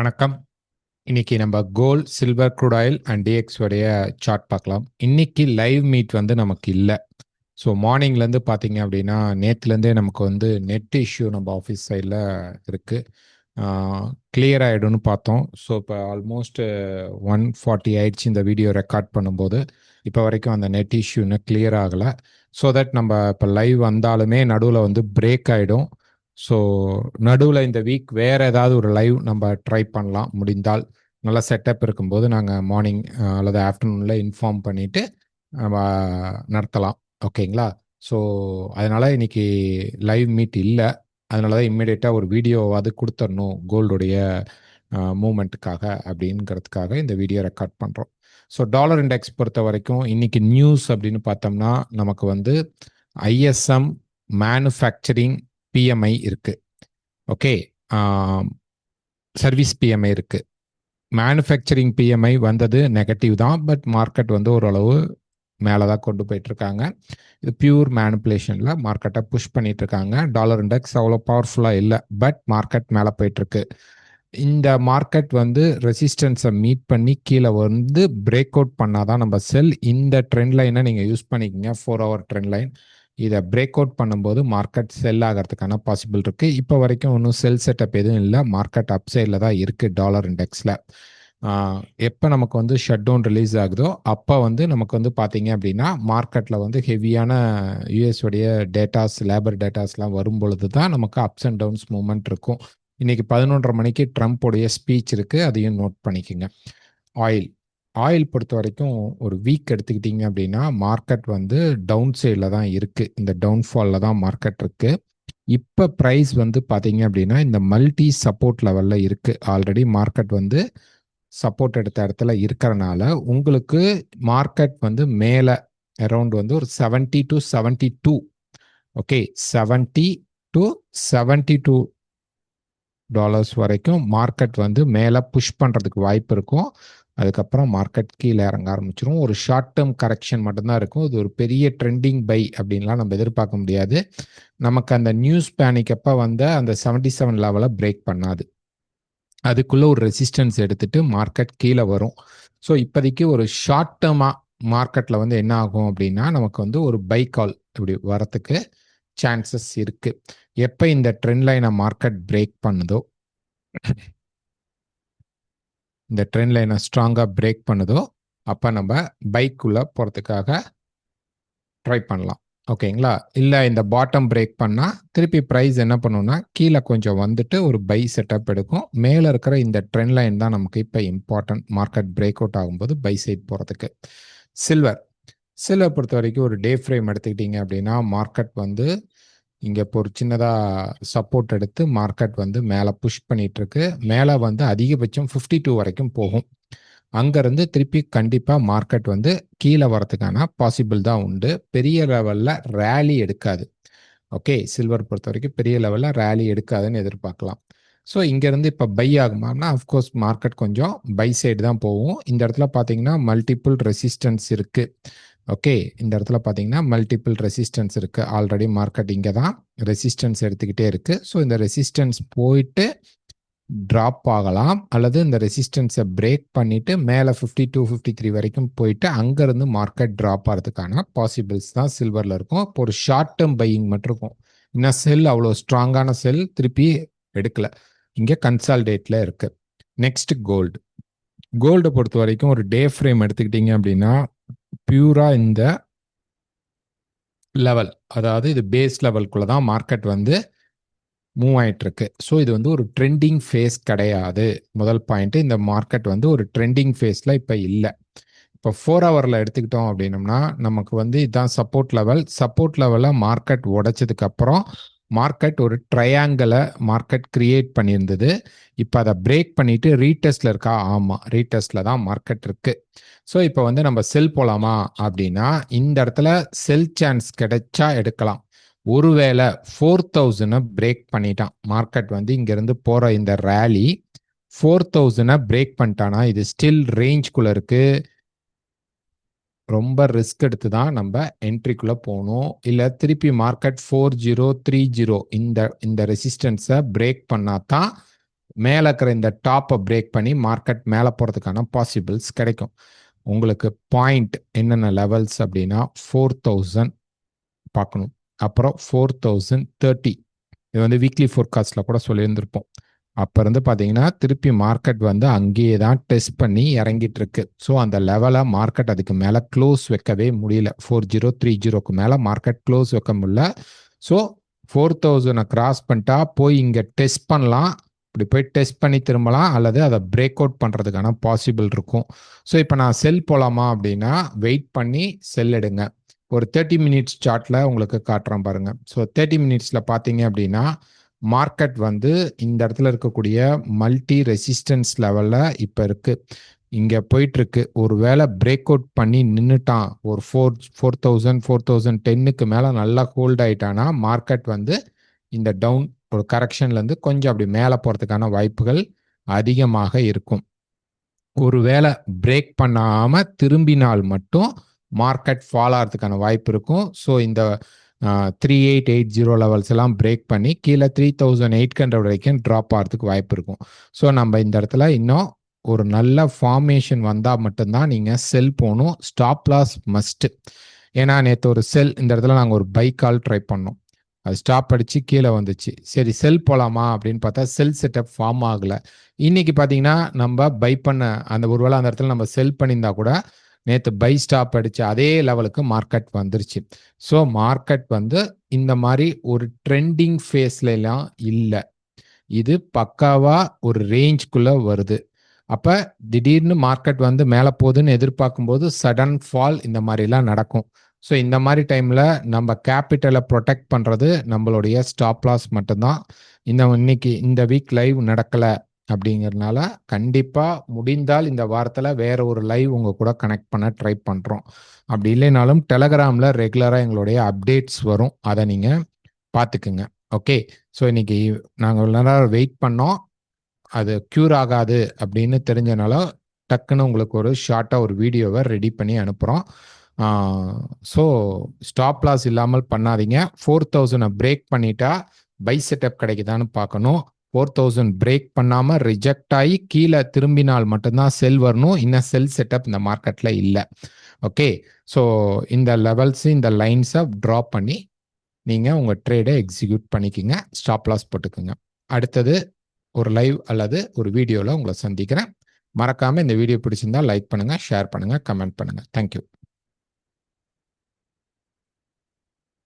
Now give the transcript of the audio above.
வணக்கம். இன்னைக்கு நம்ம gold, silver, crude oil and DX உடைய சார்ட் பார்க்கலாம். இன்னைக்கு லைவ் மீட் வந்து நமக்கு இல்லை. ஸோ மார்னிங்லேருந்து பார்த்தீங்க அப்படின்னா நேற்றுலேருந்தே நமக்கு வந்து நெட் இஷ்யூ நம்ம ஆஃபீஸ் சைடில் இருக்குது. கிளியர் ஆகிடும்னு பார்த்தோம். ஸோ இப்போ ஆல்மோஸ்ட் 140 ஆயிடுச்சு இந்த வீடியோ ரெக்கார்ட் பண்ணும்போது. இப்போ வரைக்கும் அந்த நெட் இஷ்யூ இன்னும் கிளியர் ஆகலை. ஸோ தட் நம்ம இப்போ லைவ் வந்தாலுமே நடுவில் வந்து பிரேக் ஆகிடும். ஸோ நடுவில் இந்த வீக் வேறு ஏதாவது ஒரு லைவ் நம்ம ட்ரை பண்ணலாம். முடிந்தால் நல்ல செட்டப் இருக்கும்போது நாங்கள் மார்னிங் அல்லது ஆஃப்டர்நூனில் இன்ஃபார்ம் பண்ணிவிட்டு நம்ம நடத்தலாம். ஓகேங்களா? ஸோ அதனால் இன்னைக்கு லைவ் மீட் இல்லை. அதனால தான் இம்மிடியேட்டாக ஒரு வீடியோவாவது கொடுத்துடணும் கோல்டுடைய மூமெண்ட்டுக்காக அப்படிங்கிறதுக்காக இந்த வீடியோ ரெக்கார்ட் பண்ணுறோம். ஸோ டாலர் இண்டெக்ஸ் பொறுத்த வரைக்கும் இன்னைக்கு நியூஸ் அப்படின்னு பார்த்தோம்னா நமக்கு வந்து ஐஎஸ்எம் மேனுஃபேக்சரிங் பிஎம்ஐ இருக்கு. ஓகே, சர்வீஸ் பிஎம்ஐ இருக்கு. மேனுஃபேக்சரிங் பிஎம்ஐ வந்தது நெகட்டிவ் தான், பட் மார்க்கெட் வந்து ஓரளவு மேலே தான் கொண்டு போயிட்டு இருக்காங்க. இது பியூர் மேனிப்புலேஷனில் மார்க்கெட்டை புஷ் பண்ணிட்டு இருக்காங்க. டாலர் இண்டெக்ஸ் அவ்வளோ பவர்ஃபுல்லாக இல்லை, பட் மார்க்கெட் மேலே போயிட்டு இருக்கு. இந்த மார்க்கெட் வந்து ரெசிஸ்டன்ஸை மீட் பண்ணி கீழே வந்து பிரேக் அவுட் பண்ணாதான் நம்ம செல். இந்த ட்ரெண்ட் லைனை நீங்கள் யூஸ் பண்ணிக்கோங்க, 4 hour ட்ரெண்ட் லைன். இதை பிரேக் அவுட் பண்ணும்போது மார்க்கெட் செல் ஆகிறதுக்கான பாசிபிள் இருக்கு. இப்போ வரைக்கும் ஒன்றும் செல் செட்டப் எதுவும் இல்லை. மார்க்கெட் அப்சைடில் தான் இருக்கு டாலர் இண்டெக்ஸில். எப்போ நமக்கு வந்து ஷட் டவுன் ரிலீஸ் ஆகுதோ அப்போ வந்து நமக்கு வந்து பார்த்தீங்க அப்படின்னா மார்க்கெட்டில் வந்து ஹெவியான யூஎஸ் உடைய டேட்டாஸ், லேபர் டேட்டாஸ்லாம் வரும் பொழுது தான் நமக்கு அப்ஸ் அண்ட் டவுன்ஸ் மூமெண்ட் இருக்கும். இன்னைக்கு 11:30 மணிக்கு ட்ரம்ப்போடைய ஸ்பீச் இருக்கு, அதையும் நோட் பண்ணிக்கோங்க. ஆயில் பொறுத்த வரைக்கும் ஒரு வீக் எடுத்துக்கிட்டீங்க அப்படின்னா மார்க்கெட் வந்து டவுன் சைடில் தான் இருக்கு. இந்த டவுன்ஃபாலில் தான் மார்க்கெட் இருக்கு. இப்போ ப்ரைஸ் வந்து பார்த்தீங்க அப்படின்னா இந்த மல்டி சப்போர்ட் லெவலில் இருக்கு. ஆல்ரெடி மார்க்கெட் வந்து சப்போர்ட் எடுத்த இடத்துல இருக்கிறனால உங்களுக்கு மார்க்கெட் வந்து மேலே அரௌண்ட் வந்து ஒரு 70 to 72, ஓகே, 70 to 72 டாலர்ஸ் வரைக்கும் மார்க்கெட் வந்து மேலே புஷ் பண்ணுறதுக்கு வாய்ப்பு இருக்கும். அதுக்கப்புறம் மார்க்கெட் கீழே இறங்க ஆரம்பிச்சிடும். ஒரு ஷார்ட் டேர்ம் கரெக்ஷன் மட்டும்தான் இருக்கும். இது ஒரு பெரிய ட்ரெண்டிங் பை அப்படின்லாம் நம்ம எதிர்பார்க்க முடியாது. நமக்கு அந்த நியூஸ் பேனிக் அப்போ வந்து அந்த 77 லெவலை பிரேக் பண்ணாது. அதுக்குள்ள ஒரு ரெசிஸ்டன்ஸ் எடுத்துட்டு மார்க்கெட் கீழே வரும். ஸோ இப்போதைக்கு ஒரு ஷார்ட் டேர்மாக மார்க்கெட்டில் வந்து என்ன ஆகும் அப்படின்னா நமக்கு வந்து ஒரு பை கால் இப்படி வரத்துக்கு சான்சஸ் இருக்கு. எப்போ இந்த ட்ரெண்ட் லைனை மார்க்கெட் பிரேக் பண்ணுதோ, இந்த ட்ரெண்ட் லைனை ஸ்ட்ராங்காக பிரேக் பண்ணுதோ அப்போ நம்ம பைக்குள்ளே போகிறதுக்காக ட்ரை பண்ணலாம். ஓகேங்களா? இல்லை இந்த பாட்டம் பிரேக் பண்ணால் திருப்பி ப்ரைஸ் என்ன பண்ணுன்னா கீழே கொஞ்சம் வந்துட்டு ஒரு பை செட்டப் எடுக்கும். மேலே இருக்கிற இந்த ட்ரெண்ட் லைன் தான் நமக்கு இப்போ இம்பார்ட்டன்ட், மார்க்கெட் பிரேக் அவுட் ஆகும்போது பை சைட் போகிறதுக்கு. சில்வர் பொறுத்த வரைக்கும் ஒரு டே ஃப்ரேம் எடுத்துக்கிட்டீங்க அப்படின்னா மார்க்கெட் வந்து இங்கே இப்போ ஒரு சின்னதாக சப்போர்ட் எடுத்து மார்க்கெட் வந்து மேலே புஷ் பண்ணிட்டு இருக்கு. மேலே வந்து அதிகபட்சம் 52 வரைக்கும் போகும். அங்கேருந்து திருப்பி கண்டிப்பாக மார்க்கெட் வந்து கீழே வரதுக்கான பாசிபிள் தான் உண்டு. பெரிய லெவலில் ரேலி எடுக்காது. ஓகே, சில்வர் பொறுத்த வரைக்கும் பெரிய லெவலில் ரேலி எடுக்காதுன்னு எதிர்பார்க்கலாம். ஸோ இங்கேருந்து இப்போ பை ஆகுமானா அஃப்கோர்ஸ் மார்க்கெட் கொஞ்சம் பை சைடு தான் போகும். இந்த இடத்துல பார்த்தீங்கன்னா மல்டிபிள் ரெசிஸ்டன்ஸ் இருக்குது. ஓகே, இந்த இடத்துல பார்த்தீங்கன்னா மல்டிபிள் ரெசிஸ்டன்ஸ் இருக்குது. ஆல்ரெடி மார்க்கெட் இங்கே தான் ரெசிஸ்டன்ஸ் எடுத்துக்கிட்டே இருக்குது. ஸோ இந்த ரெசிஸ்டன்ஸ் போயிட்டு ட்ராப் ஆகலாம், அல்லது இந்த ரெசிஸ்டன்ஸை பிரேக் பண்ணிட்டு மேலே 52, 53 வரைக்கும் போயிட்டு அங்கேருந்து மார்க்கெட் ட்ராப் ஆகிறதுக்கான பாசிபிள்ஸ் தான் சில்வரில் இருக்கும். இப்போ ஒரு ஷார்ட் டேர்ம் பையிங் மட்டும் இருக்கும். இன்னும் செல் அவ்வளோ ஸ்ட்ராங்கான செல் திருப்பி எடுக்கல, இங்கே கன்சால்டேட்டில் இருக்கு. நெக்ஸ்ட் கோல்டை பொறுத்த வரைக்கும் ஒரு டே ஃப்ரேம் எடுத்துக்கிட்டீங்க அப்படின்னா பியூரா இந்த லெவல், அதாவது இது பேஸ் லெவல்குள்ள தான் மார்க்கெட் வந்து மூவ் ஆயிட்டு இருக்கு. ஸோ இது வந்து ஒரு ட்ரெண்டிங் ஃபேஸ் கிடையாது. முதல் பாயிண்ட், இந்த மார்க்கெட் வந்து ஒரு ட்ரெண்டிங் ஃபேஸில் இப்போ இல்லை. இப்போ 4 ஹவரில் எடுத்துக்கிட்டோம் அப்படின்னம்னா நமக்கு வந்து இதுதான் சப்போர்ட் லெவலில் மார்க்கெட் உடைச்சதுக்கு அப்புறம் மார்க்கெட் ஒரு ட்ரையாங்கிளை மார்க்கெட் கிரியேட் பண்ணியிருந்தது. இப்போ அதை பிரேக் பண்ணிட்டு ரீடெஸ்ட்ல இருக்கா? ஆமாம், ரீடெஸ்ட்ல தான் மார்க்கெட் இருக்கு. ஸோ இப்போ வந்து நம்ம செல் போலாமா அப்படின்னா இந்த இடத்துல செல் சான்ஸ் கிடைச்சா எடுக்கலாம். ஒருவேளை 4000 பிரேக் பண்ணிட்டான் மார்க்கெட் வந்து இங்கிருந்து போற இந்த ரேலி 4000 பிரேக் பண்ணிட்டானா இது ஸ்டில் ரேஞ்ச்குள்ள இருக்கு. ரொம்ப ரிஸ்க் எடுத்து தான் நம்ம என்ட்ரிக்குள்ள போகணும். இல்லை திருப்பி மார்க்கெட் 4030 இந்த ரெசிஸ்டன்ஸை பிரேக் பண்ணாதான் மேலே இருக்கிற இந்த டாப்பை பிரேக் பண்ணி மார்க்கெட் மேலே போகிறதுக்கான பாசிபிள்ஸ் கிடைக்கும். உங்களுக்கு பாயிண்ட் என்னென்ன லெவல்ஸ் அப்படின்னா 4000 பார்க்கணும், அப்புறம் 4030. இது வந்து வீக்லி ஃபோர்காஸ்ட்டில் கூட சொல்லியிருந்திருப்போம். அப்போ இருந்து பார்த்தீங்கன்னா திருப்பி மார்க்கெட் வந்து அங்கேயே தான் டெஸ்ட் பண்ணி இறங்கிட்டு இருக்கு. ஸோ அந்த லெவலை மார்க்கெட் அதுக்கு மேலே க்ளோஸ் வைக்கவே முடியல. 4030க்கு மேலே மார்க்கெட் க்ளோஸ் வைக்க முடியல. ஸோ 4000 கிராஸ் பண்ணிட்டா போய் இங்கே டெஸ்ட் பண்ணலாம், இப்படி போய் டெஸ்ட் பண்ணி திரும்பலாம், அல்லது அதை பிரேக் அவுட் பண்ணுறதுக்கான பாசிபிள் இருக்கும். ஸோ இப்போ நான் செல் போகலாமா அப்படின்னா வெயிட் பண்ணி செல் எடுங்க. ஒரு 30 மினிட்ஸ் சார்ட்டில் உங்களுக்கு காட்டுறேன் பாருங்க. ஸோ 30 மினிட்ஸில் பார்த்தீங்க அப்படின்னா மார்க்கெட் வந்து இந்த இடத்துல இருக்கக்கூடிய மல்டி ரெசிஸ்டன்ஸ் லெவலில் இப்போ இருக்கு, இங்கே போயிட்டு இருக்கு. ஒரு வேளை பிரேக் அவுட் பண்ணி நின்றுட்டான், ஒரு 4010க்கு மேலே நல்லா ஹோல்ட் ஆயிட்டானா மார்க்கெட் வந்து இந்த டவுன் ஒரு கரெக்ஷன்லேருந்து கொஞ்சம் அப்படி மேலே போகிறதுக்கான வாய்ப்புகள் அதிகமாக இருக்கும். ஒரு வேளை பிரேக் பண்ணாமல் திரும்பினால் மட்டும் மார்க்கெட் ஃபால் ஆகிறதுக்கான வாய்ப்பு இருக்கும். ஸோ இந்த 3880 லெவல்ஸ் எல்லாம் பிரேக் பண்ணி கீழே 3800 வரைக்கும் ட்ராப் ஆகிறதுக்கு வாய்ப்பு இருக்கும். ஸோ நம்ம இந்த இடத்துல இன்னும் ஒரு நல்ல ஃபார்மேஷன் வந்தால் மட்டும்தான் நீங்கள் செல் போகணும். Stop loss must. ஏன்னா நேற்று ஒரு செல் இந்த இடத்துல நாங்கள் ஒரு பை கால் ட்ரை பண்ணோம், அது ஸ்டாப் அடித்து கீழே வந்துச்சு. சரி செல் போகலாமா அப்படின்னு பார்த்தா செல் செட்டப் ஃபார்ம் ஆகலை. இன்னைக்கு பார்த்தீங்கன்னா நம்ம பை பண்ண அந்த ஒருவேளை அந்த இடத்துல நம்ம செல் பண்ணியிருந்தா கூட நேற்று பை ஸ்டாப் அடிச்சு அதே லெவலுக்கு மார்க்கெட் வந்துருச்சு. ஸோ மார்க்கெட் வந்து இந்த மாதிரி ஒரு ட்ரெண்டிங் ஃபேஸ்லாம் இல்லை, இது பக்காவா ஒரு ரேஞ்ச்குள்ளே வருது. அப்போ திடீர்னு மார்க்கெட் வந்து மேலே போகுதுன்னு எதிர்பார்க்கும்போது சடன் ஃபால் இந்த மாதிரிலாம் நடக்கும். ஸோ இந்த மாதிரி டைமில் நம்ம கேபிட்டலை ப்ரொடெக்ட் பண்ணுறது நம்மளுடைய ஸ்டாப் லாஸ் மட்டும்தான். இன்னைக்கு இந்த வீக் லைவ் நடக்கலை அப்படிங்கிறதுனால கண்டிப்பாக முடிந்தால் இந்த வாரத்தில் வேற ஒரு லைவ் உங்கள் கூட கனெக்ட் பண்ண ட்ரை பண்ணுறோம். அப்படி இல்லைனாலும் டெலகிராமில் ரெகுலராக எங்களுடைய அப்டேட்ஸ் வரும், அதை நீங்கள் பார்த்துக்குங்க. ஓகே, ஸோ இன்னைக்கு நாங்கள் நேரம் வெயிட் பண்ணோம், அது க்யூர் ஆகாது அப்படின்னு தெரிஞ்சனால டக்குன்னு உங்களுக்கு ஒரு ஷார்ட்டாக ஒரு வீடியோவை ரெடி பண்ணி அனுப்புகிறோம். ஸோ ஸ்டாப் லாஸ் இல்லாமல் பண்ணாதீங்க. 4000 பிரேக் பண்ணிட்டா பை செட்டப் கிடைக்குதான்னு பார்க்கணும். 4000 பிரேக் பண்ணாமல் ரிஜெக்ட் ஆகி கீழே திரும்பினால் மட்டும்தான் செல் வரணும். இன்னும் செல் செட்டப் இந்த மார்க்கெட்டில் இல்லை. ஓகே, ஸோ இந்த லெவல்ஸு இந்த லைன்ஸை ட்ராப் பண்ணி நீங்கள் உங்கள் ட்ரேடை எக்ஸிக்யூட் பண்ணிக்கோங்க, ஸ்டாப் லாஸ் போட்டுக்குங்க. அடுத்தது ஒரு லைவ் அல்லது ஒரு வீடியோவில் உங்களை சந்திக்கிறேன். மறக்காமல் இந்த வீடியோ பிடிச்சிருந்தா லைக் பண்ணுங்கள், ஷேர் பண்ணுங்கள், கமெண்ட் பண்ணுங்கள். தேங்க்யூ.